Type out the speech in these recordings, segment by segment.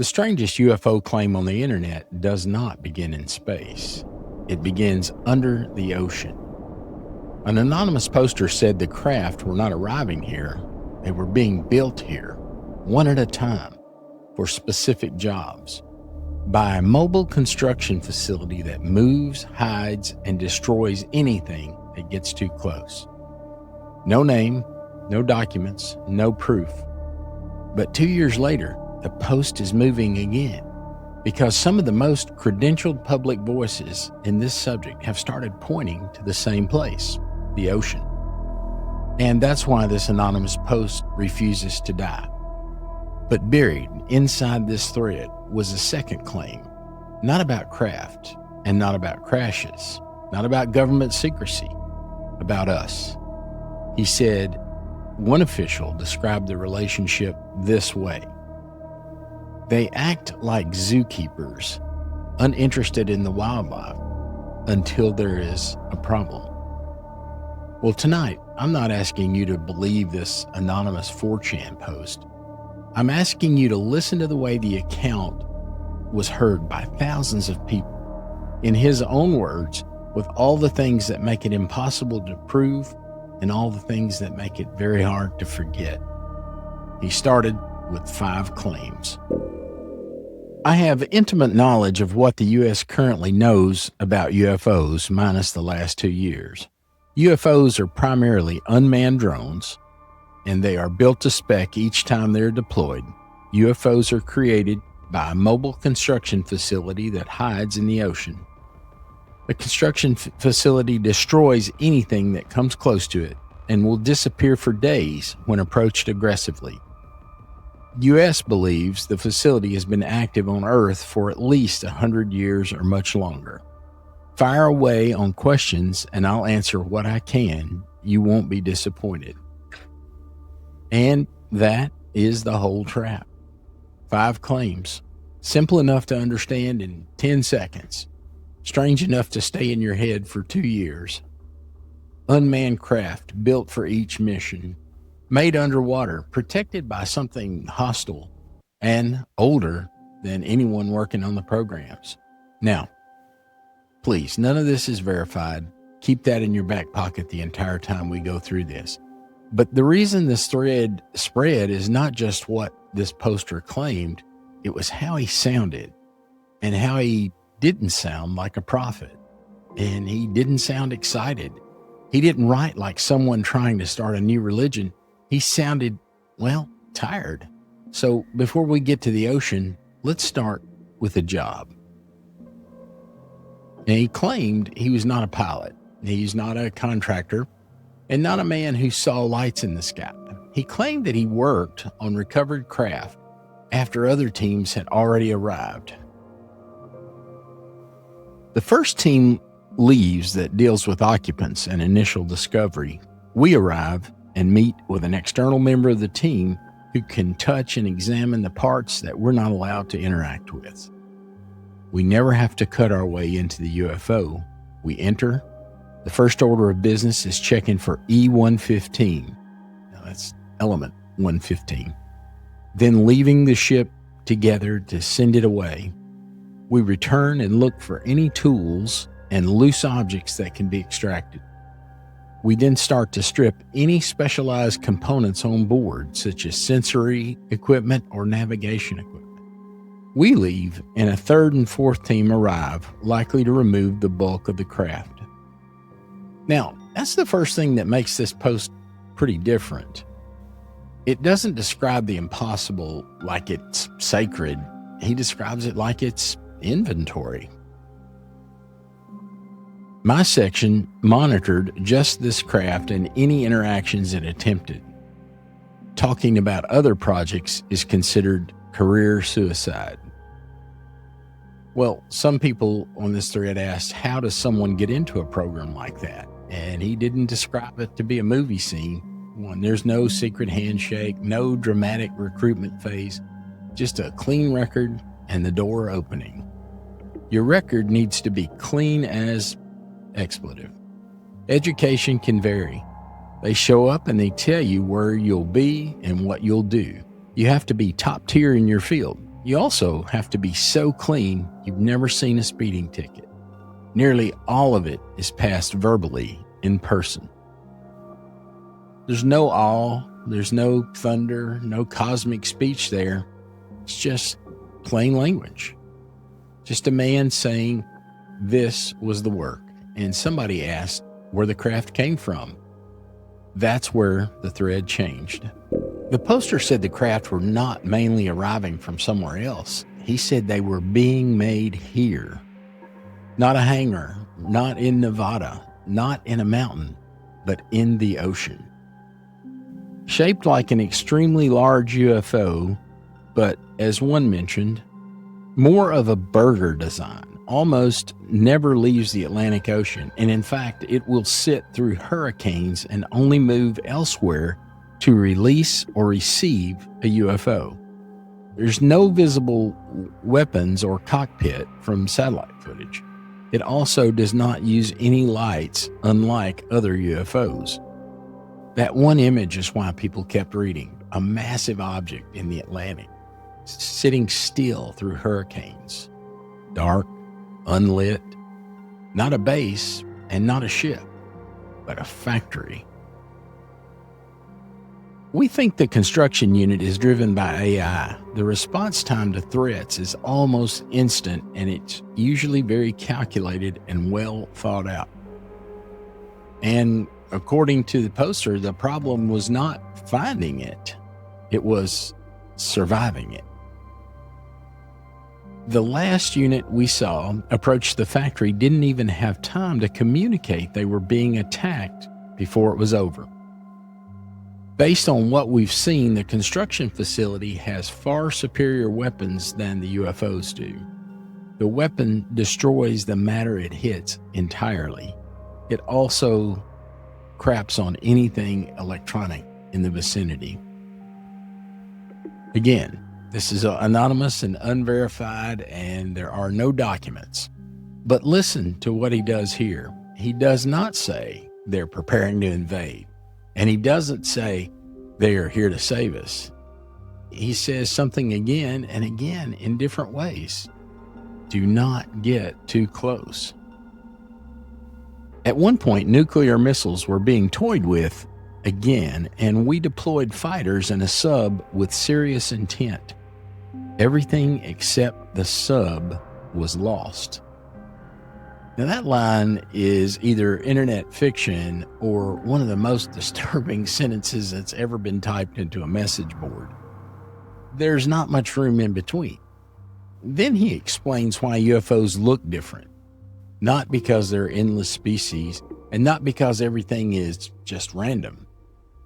The strangest UFO claim on the internet does not begin in space. It begins under the ocean. An anonymous poster said the craft were not arriving here, they were being built here, one at a time, for specific jobs, by a mobile construction facility that moves, hides, and destroys anything that gets too close. No name, no documents, no proof. But 2 years later, the post is moving again because some of the most credentialed public voices in this subject have started pointing to the same place, the ocean. And that's why this anonymous post refuses to die. But buried inside this thread was a second claim, not about craft and not about crashes, not about government secrecy, about us. He said, one official described the relationship this way. They act like zookeepers, uninterested in the wildlife until there is a problem. Well, tonight, I'm not asking you to believe this anonymous 4chan post. I'm asking you to listen to the way the account was heard by thousands of people. In his own words, with all the things that make it impossible to prove and all the things that make it very hard to forget. He started with 5 claims. I have intimate knowledge of what the U.S. currently knows about UFOs minus the last 2 years. UFOs are primarily unmanned drones, and they are built to spec each time they're deployed. UFOs are created by a mobile construction facility that hides in the ocean. The construction facility destroys anything that comes close to it and will disappear for days when approached aggressively. U.S. believes the facility has been active on Earth for at least 100 years or much longer. Fire away on questions and I'll answer what I can. You won't be disappointed. And that is the whole trap. 5 claims, simple enough to understand in 10 seconds, strange enough to stay in your head for 2 years. Unmanned craft built for each mission, made underwater, protected by something hostile, and older than anyone working on the programs. Now, please, none of this is verified. Keep that in your back pocket the entire time we go through this. But the reason this thread spread is not just what this poster claimed, it was how he sounded and how he didn't sound like a prophet. And he didn't sound excited. He didn't write like someone trying to start a new religion. He sounded, well, tired. So before we get to the ocean, let's start with a job. And he claimed he was not a pilot. He's not a contractor and not a man who saw lights in the sky. He claimed that he worked on recovered craft after other teams had already arrived. The first team leaves that deals with occupants and initial discovery. We arrive and meet with an external member of the team who can touch and examine the parts that we're not allowed to interact with. We never have to cut our way into the UFO. We enter. The first order of business is checking for E115. Now that's element 115. Then leaving the ship together to send it away. We return and look for any tools and loose objects that can be extracted. We then start to strip any specialized components on board, such as sensory equipment or navigation equipment. We leave, and a third and fourth team arrive, likely to remove the bulk of the craft. Now, that's the first thing that makes this post pretty different. It doesn't describe the impossible like it's sacred. He describes it like it's inventory. My section monitored just this craft and any interactions it attempted. Talking about other projects is considered career suicide. Well, some people on this thread asked, how does someone get into a program like that? And he didn't describe it to be a movie scene. One, there's no secret handshake, no dramatic recruitment phase, just a clean record and the door opening. Your record needs to be clean as expletive. Education can vary. They show up and they tell you where you'll be and what you'll do. You have to be top tier in your field. You also have to be so clean you've never seen a speeding ticket. Nearly all of it is passed verbally in person. There's no awe, there's no thunder, no cosmic speech there. It's just plain language. Just a man saying this was the work, and somebody asked where the craft came from. That's where the thread changed. The poster said the craft were not mainly arriving from somewhere else. He said they were being made here. Not a hangar, not in Nevada, not in a mountain, but in the ocean. Shaped like an extremely large UFO, but as one mentioned, more of a burger design. Almost never leaves the Atlantic Ocean, and in fact, it will sit through hurricanes and only move elsewhere to release or receive a UFO. There's no visible weapons or cockpit from satellite footage. It also does not use any lights, unlike other UFOs. That one image is why people kept reading. A massive object in the Atlantic, sitting still through hurricanes. Dark, unlit, not a base and not a ship, but a factory. We think the construction unit is driven by AI. The response time to threats is almost instant, and it's usually very calculated and well thought out. And according to the poster, the problem was not finding it. It was surviving it. The last unit we saw approach the factory didn't even have time to communicate they were being attacked before it was over. Based on what we've seen, the construction facility has far superior weapons than the UFOs do. The weapon destroys the matter it hits entirely. It also craps on anything electronic in the vicinity. Again, this is anonymous and unverified, and there are no documents. But listen to what he does here. He does not say they're preparing to invade, and he doesn't say they are here to save us. He says something again and again in different ways. Do not get too close. At one point, nuclear missiles were being toyed with again, and we deployed fighters and a sub with serious intent. Everything except the sub was lost. Now that line is either internet fiction or one of the most disturbing sentences that's ever been typed into a message board. There's not much room in between. Then he explains why UFOs look different. Not because they're endless species, and not because everything is just random.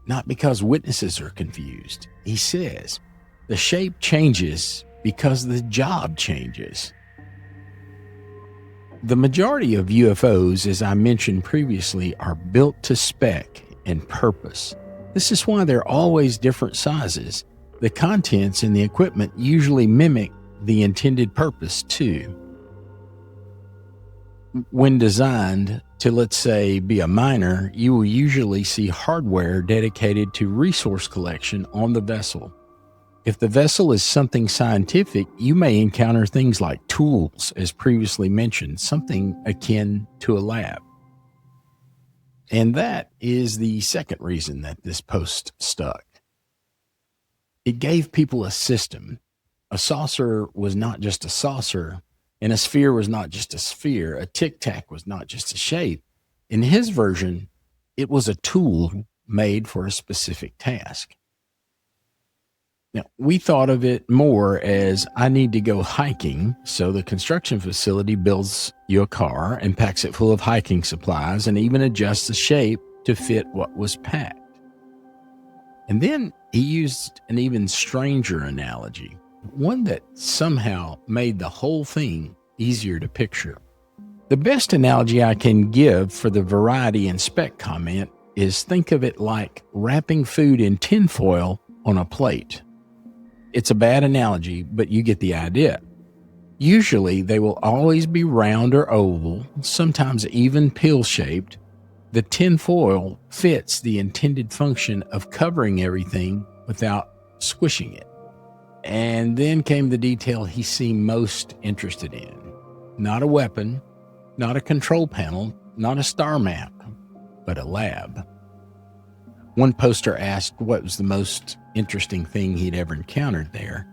Not because witnesses are confused. He says, the shape changes because the job changes. The majority of UFOs, as I mentioned previously, are built to spec and purpose. This is why they're always different sizes. The contents and the equipment usually mimic the intended purpose too. When designed to, let's say, be a miner, you will usually see hardware dedicated to resource collection on the vessel. If the vessel is something scientific, you may encounter things like tools, as previously mentioned, something akin to a lab. And that is the second reason that this post stuck. It gave people a system. A saucer was not just a saucer, and a sphere was not just a sphere. A tic-tac was not just a shape. In his version, it was a tool made for a specific task. Now, we thought of it more as I need to go hiking, so the construction facility builds you a car and packs it full of hiking supplies and even adjusts the shape to fit what was packed. And then he used an even stranger analogy, one that somehow made the whole thing easier to picture. The best analogy I can give for the variety and spec comment is think of it like wrapping food in tinfoil on a plate. It's a bad analogy, but you get the idea. Usually, they will always be round or oval, sometimes even pill-shaped. The tin foil fits the intended function of covering everything without squishing it. And then came the detail he seemed most interested in. Not a weapon, not a control panel, not a star map, but a lab. One poster asked what was the most interesting thing he'd ever encountered there.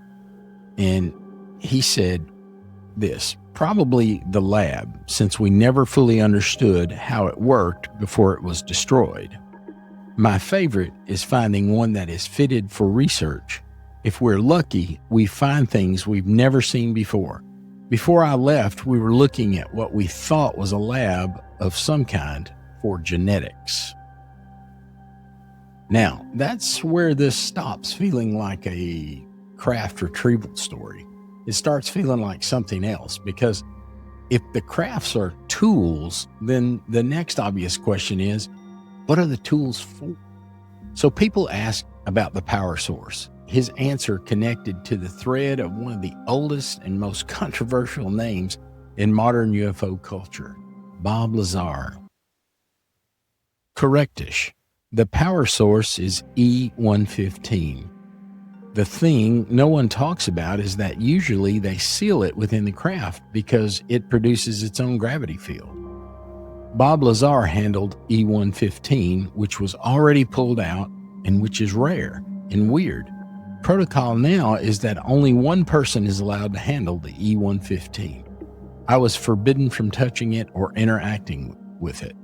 And he said this, probably the lab, since we never fully understood how it worked before it was destroyed. My favorite is finding one that is fitted for research. If we're lucky, we find things we've never seen before. Before I left, we were looking at what we thought was a lab of some kind for genetics. Now, that's where this stops feeling like a craft retrieval story. It starts feeling like something else, because if the crafts are tools, then the next obvious question is, what are the tools for? So people ask about the power source. His answer connected to the thread of one of the oldest and most controversial names in modern UFO culture, Bob Lazar. Correctish. The power source is E115. The thing no one talks about is that usually they seal it within the craft because it produces its own gravity field. Bob Lazar handled E115, which was already pulled out and which is rare and weird. Protocol now is that only one person is allowed to handle the E115. I was forbidden from touching it or interacting with it.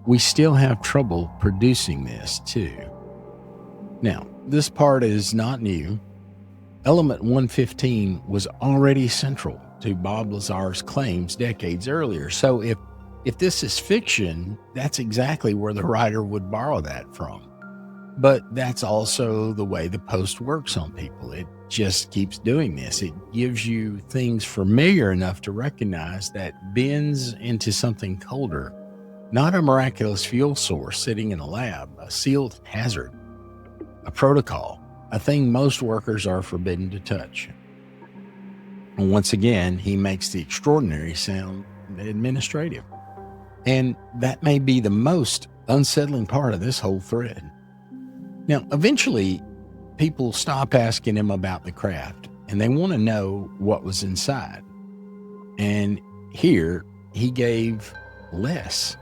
We still have trouble producing this too. Now, this part is not new. Element 115 was already central to Bob Lazar's claims decades earlier. So if this is fiction, that's exactly where the writer would borrow that from. But that's also the way the post works on people. It just keeps doing this. It gives you things familiar enough to recognize that bends into something colder, not a miraculous fuel source sitting in a lab, a sealed hazard, a protocol, a thing most workers are forbidden to touch. And once again, he makes the extraordinary sound administrative. And that may be the most unsettling part of this whole thread. Now, eventually, people stop asking him about the craft, and they want to know what was inside. And here, he gave less,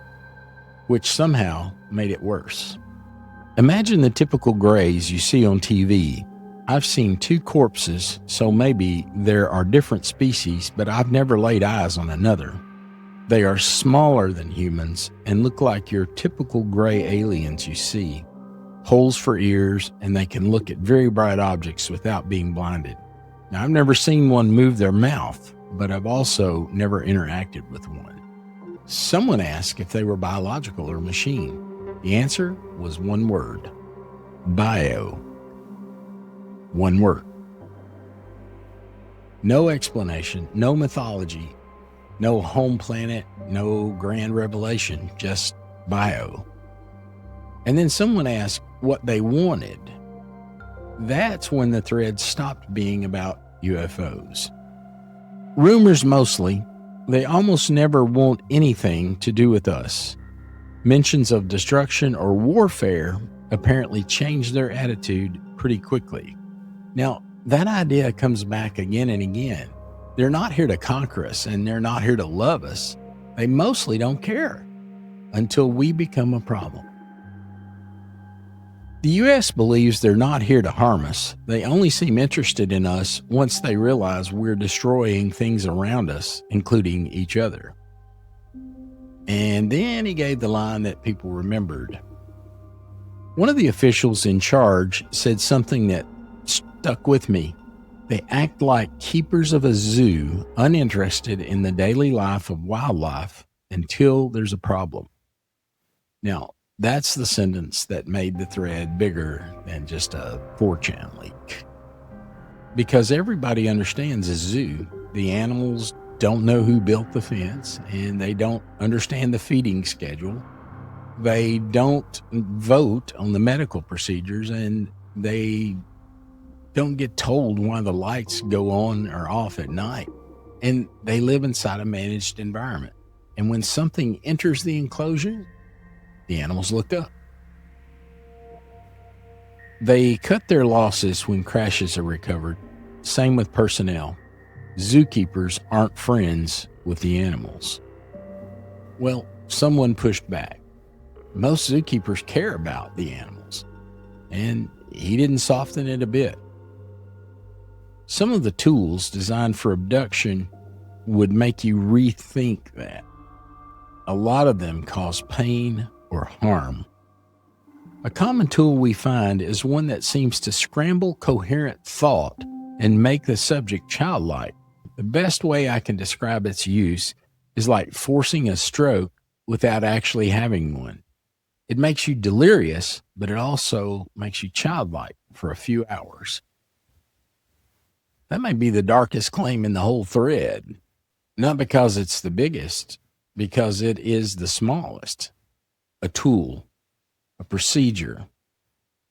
which somehow made it worse. Imagine the typical grays you see on TV. I've seen 2 corpses, so maybe there are different species, but I've never laid eyes on another. They are smaller than humans and look like your typical gray aliens you see. Holes for ears, and they can look at very bright objects without being blinded. Now, I've never seen one move their mouth, but I've also never interacted with one. Someone asked if they were biological or machine. The answer was one word: bio. One word. No explanation, no mythology, no home planet, no grand revelation, just bio. And then someone asked what they wanted. That's when the thread stopped being about UFOs. Rumors mostly. They almost never want anything to do with us. Mentions of destruction or warfare apparently changed their attitude pretty quickly. Now, that idea comes back again and again. They're not here to conquer us, and they're not here to love us. They mostly don't care until we become a problem. The U.S. believes they're not here to harm us. They only seem interested in us once they realize we're destroying things around us, including each other. And then he gave the line that people remembered. One of the officials in charge said something that stuck with me. They act like keepers of a zoo, uninterested in the daily life of wildlife until there's a problem. Now, that's the sentence that made the thread bigger than just a 4chan leak. Because everybody understands a zoo. The animals don't know who built the fence, and they don't understand the feeding schedule. They don't vote on the medical procedures, and they don't get told why the lights go on or off at night. And they live inside a managed environment. And when something enters the enclosure, the animals look up. They cut their losses when crashes are recovered. Same with personnel. Zookeepers aren't friends with the animals. Well, someone pushed back. Most zookeepers care about the animals, and he didn't soften it a bit. Some of the tools designed for abduction would make you rethink that. A lot of them cause pain or harm. A common tool we find is one that seems to scramble coherent thought and make the subject childlike. The best way I can describe its use is like forcing a stroke without actually having one. It makes you delirious, but it also makes you childlike for a few hours. That may be the darkest claim in the whole thread, not because it's the biggest, because it is the smallest. A tool, a procedure,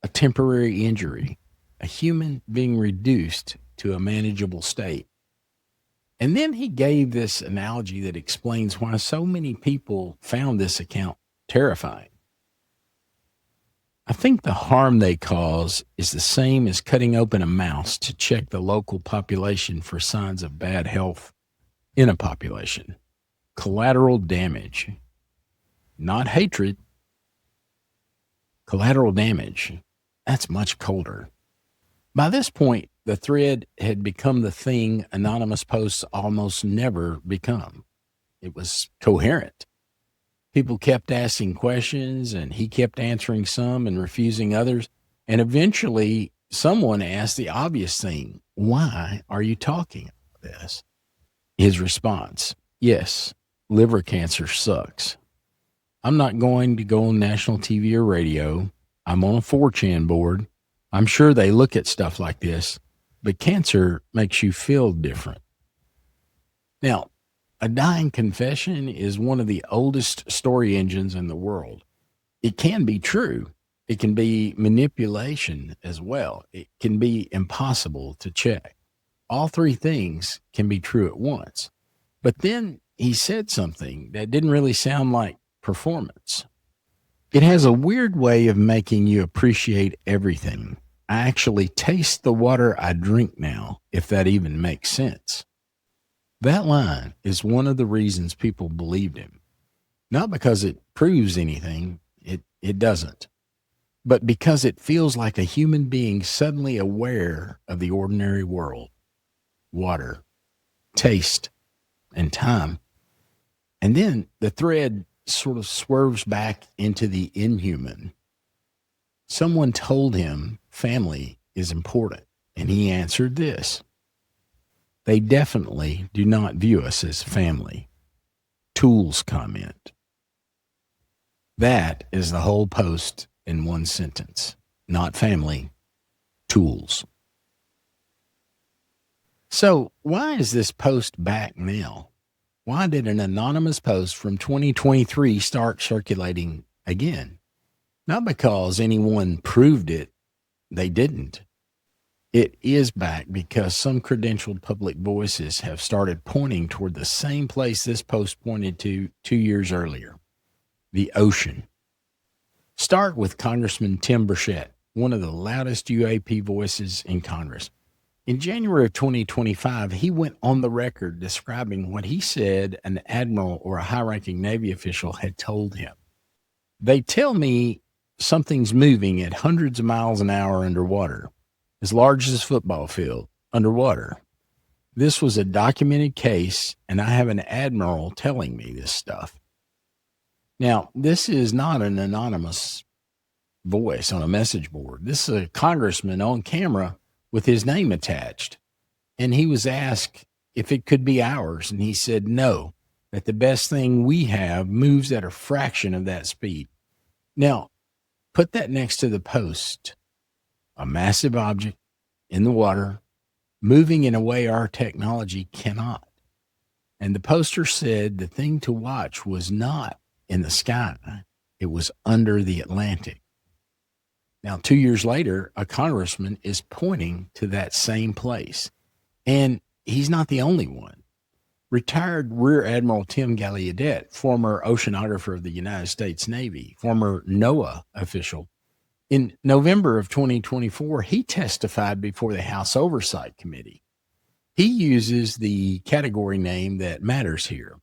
a temporary injury, a human being reduced to a manageable state. And then he gave this analogy that explains why so many people found this account terrifying. I think the harm they cause is the same as cutting open a mouse to check the local population for signs of bad health in a population. Collateral damage, not hatred. Collateral damage, that's much colder. By this point, the thread had become the thing anonymous posts almost never become. It was coherent. People kept asking questions, and he kept answering some and refusing others. And eventually, someone asked the obvious thing, why are you talking about this? His response, yes, liver cancer sucks. I'm not going to go on national TV or radio. I'm on a 4chan board. I'm sure they look at stuff like this, but cancer makes you feel different. Now, a dying confession is one of the oldest story engines in the world. It can be true. It can be manipulation as well. It can be impossible to check. All three things can be true at once. But then he said something that didn't really sound like performance. It has a weird way of making you appreciate everything. I actually taste the water I drink now, if that even makes sense. That line is one of the reasons people believed him. Not because it proves anything, it doesn't, but because it feels like a human being suddenly aware of the ordinary world, water, taste, and time. And then the thread sort of swerves back into the inhuman. Someone told him family is important, and he answered this. They definitely do not view us as family. Tools comment. That is the whole post in one sentence. Not family, tools. So why is this post back now? Why did an anonymous post from 2023 start circulating again? Not because anyone proved it. They didn't. It is back because some credentialed public voices have started pointing toward the same place this post pointed to 2 years earlier, the ocean. Start with Congressman Tim Burchett, one of the loudest UAP voices in Congress. In January of 2025, he went on the record describing what he said an admiral or a high-ranking Navy official had told him. They tell me something's moving at hundreds of miles an hour underwater, as large as a football field, underwater. This was a documented case, and I have an admiral telling me this stuff. Now, this is not an anonymous voice on a message board. This is a congressman on camera with his name attached. And he was asked if it could be ours, and he said no, that the best thing we have moves at a fraction of that speed. Now, put that next to the post. A massive object in the water, moving in a way our technology cannot. And the poster said the thing to watch was not in the sky. It was under the Atlantic. Now, 2 years later, a congressman is pointing to that same place. And he's not the only one. Retired Rear Admiral Tim Gallaudet, former oceanographer of the United States Navy, former NOAA official, In November of 2024, he testified before the House Oversight Committee. He uses the category name that matters here,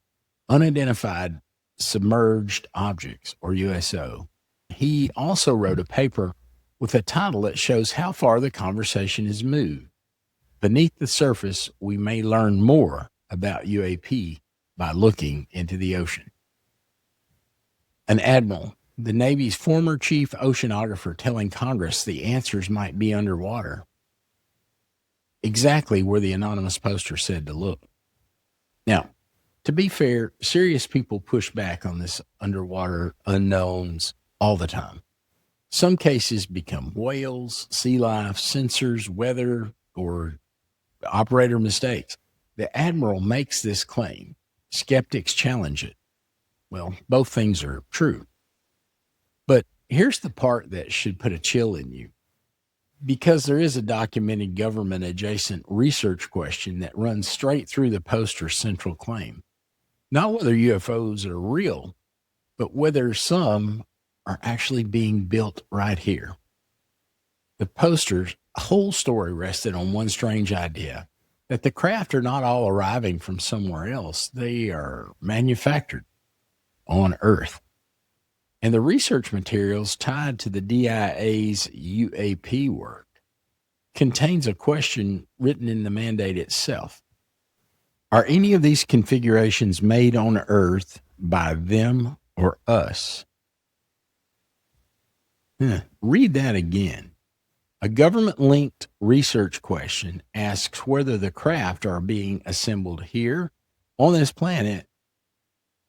unidentified submerged objects, or USO. He also wrote a paper with a title that shows how far the conversation has moved. Beneath the surface, we may learn more about UAP by looking into the ocean. An admiral, the Navy's former chief oceanographer, telling Congress the answers might be underwater. Exactly where the anonymous poster said to look. Now, to be fair, serious people push back on this underwater unknowns all the time. Some cases become whales, sea life, sensors, weather, or operator mistakes. The admiral makes this claim. Skeptics challenge it. Well, both things are true. But here's the part that should put a chill in you. Because there is a documented government-adjacent research question that runs straight through the poster's central claim. Not whether UFOs are real, but whether some are actually being built right here. The poster's whole story rested on one strange idea, that the craft are not all arriving from somewhere else. They are manufactured on Earth. And the research materials tied to the DIA's UAP work contains a question written in the mandate itself. Are any of these configurations made on Earth by them or us? Read that again. A government-linked research question asks whether the craft are being assembled here on this planet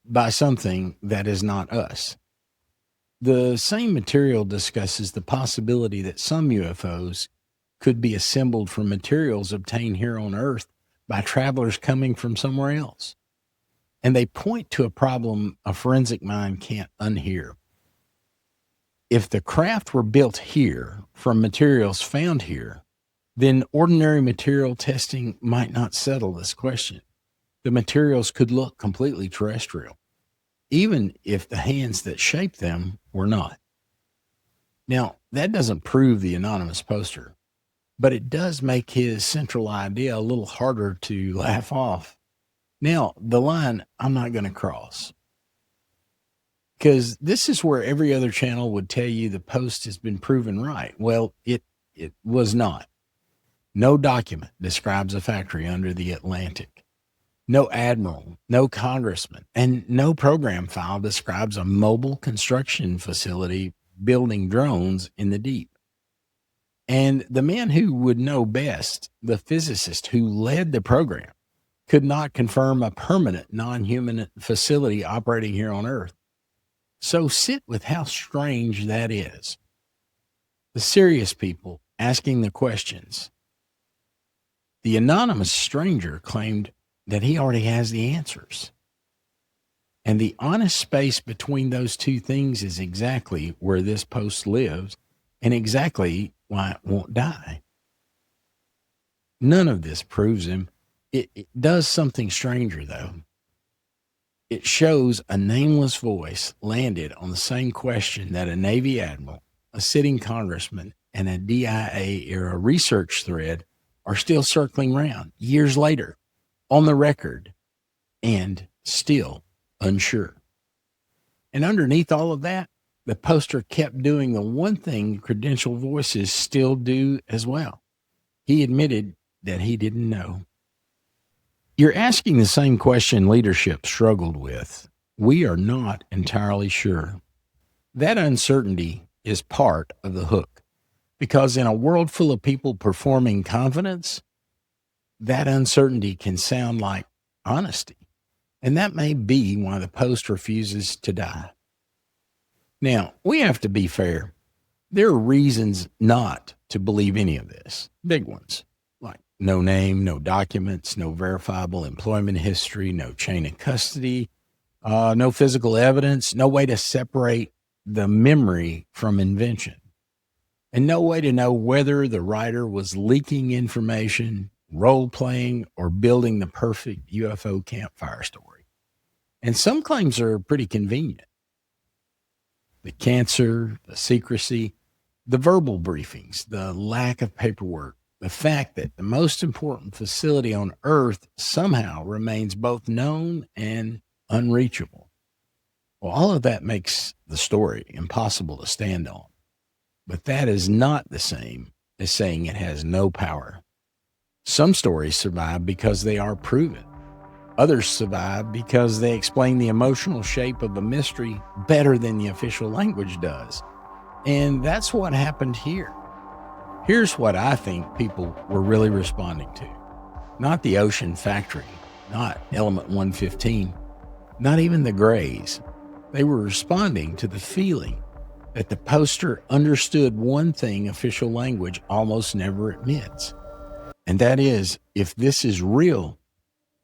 by something that is not us. The same material discusses the possibility that some UFOs could be assembled from materials obtained here on Earth by travelers coming from somewhere else. And they point to a problem a forensic mind can't unhear. If the craft were built here from materials found here, then ordinary material testing might not settle this question. The materials could look completely terrestrial, even if the hands that shaped them were not. Now, that doesn't prove the anonymous poster, but it does make his central idea a little harder to laugh off. Now, the line I'm not going to cross, because this is where every other channel would tell you the post has been proven right. Well, it was not. No document describes a factory under the Atlantic. No admiral, no congressman, and no program file describes a mobile construction facility building drones in the deep. And the man who would know best, the physicist who led the program, could not confirm a permanent non-human facility operating here on Earth. So sit with how strange that is. The serious people asking the questions. The anonymous stranger claimed that he already has the answers. And the honest space between those two things is exactly where this post lives and exactly why it won't die. None of this proves him. It does something stranger, though. It shows a nameless voice landed on the same question that a Navy admiral, a sitting congressman, and a DIA-era research thread are still circling around years later, on the record, and still unsure. And underneath all of that, the poster kept doing the one thing credentialed voices still do as well. He admitted that he didn't know. You're asking the same question leadership struggled with. We are not entirely sure. That uncertainty is part of the hook, because in a world full of people performing confidence, that uncertainty can sound like honesty. And that may be why the post refuses to die. Now, we have to be fair. There are reasons not to believe any of this, big ones, like no name, no documents, no verifiable employment history, no chain of custody, no physical evidence, no way to separate the memory from invention, and no way to know whether the writer was leaking information, role-playing, or building the perfect UFO campfire story. And some claims are pretty convenient. The cancer, the secrecy, The verbal briefings, the lack of paperwork, the fact that the most important facility on Earth somehow remains both known and unreachable. Well, all of that makes the story impossible to stand on. But that is not the same as saying it has no power. Some stories survive because they are proven. Others survive because they explain the emotional shape of a mystery better than the official language does. And that's what happened here. Here's what I think people were really responding to. Not the ocean factory, not element 115, not even the grays. They were responding to the feeling that the poster understood one thing official language almost never admits. And that is, if this is real,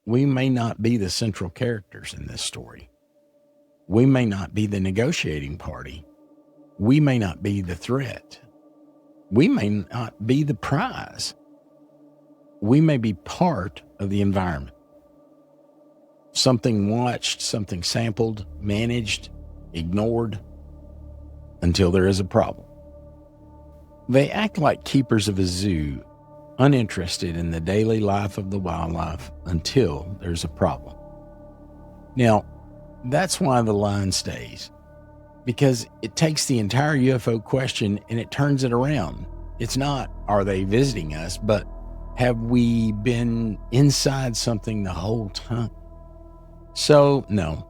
we may not be the central characters in this story. We may not be the negotiating party. We may not be the threat. We may not be the prize. We may be part of the environment. Something watched, something sampled, managed, ignored, until there is a problem. They act like keepers of a zoo, uninterested in the daily life of the wildlife until there's a problem. Now, that's why the line stays, because it takes the entire UFO question and it turns it around. It's not, are they visiting us, but have we been inside something the whole time? So, no,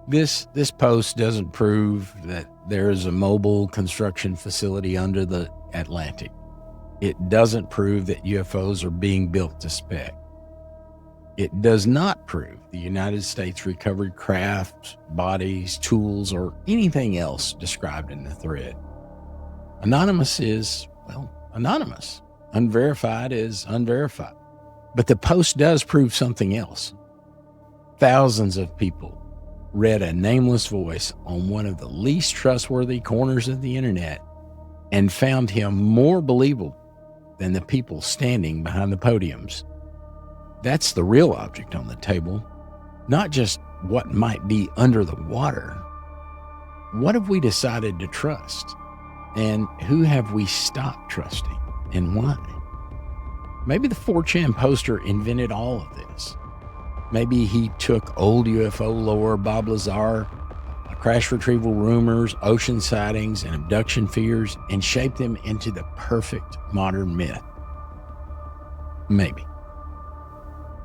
this post doesn't prove that there is a mobile construction facility under the Atlantic. It doesn't prove that UFOs are being built to spec. It does not prove the United States recovered craft, bodies, tools, or anything else described in the thread. Anonymous is, well, anonymous. Unverified is unverified. But the post does prove something else. Thousands of people read a nameless voice on one of the least trustworthy corners of the internet and found him more believable than the people standing behind the podiums. That's the real object on the table, not just what might be under the water. What have we decided to trust? And who have we stopped trusting, and why? Maybe the 4chan poster invented all of this. Maybe he took old UFO lore, Bob Lazar, crash retrieval rumors, ocean sightings, and abduction fears, and shaped them into the perfect modern myth. Maybe.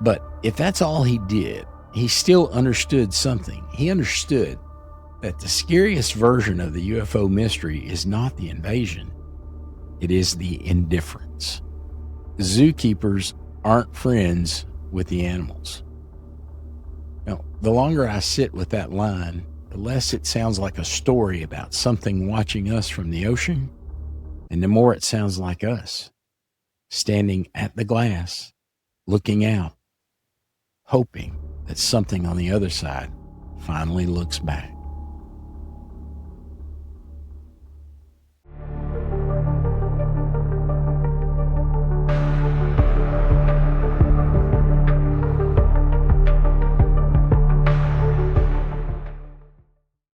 But if that's all he did, he still understood something. He understood that the scariest version of the UFO mystery is not the invasion. It is the indifference. Zookeepers aren't friends with the animals. Now, the longer I sit with that line, the less it sounds like a story about something watching us from the ocean, and the more it sounds like us, standing at the glass, looking out, hoping that something on the other side finally looks back.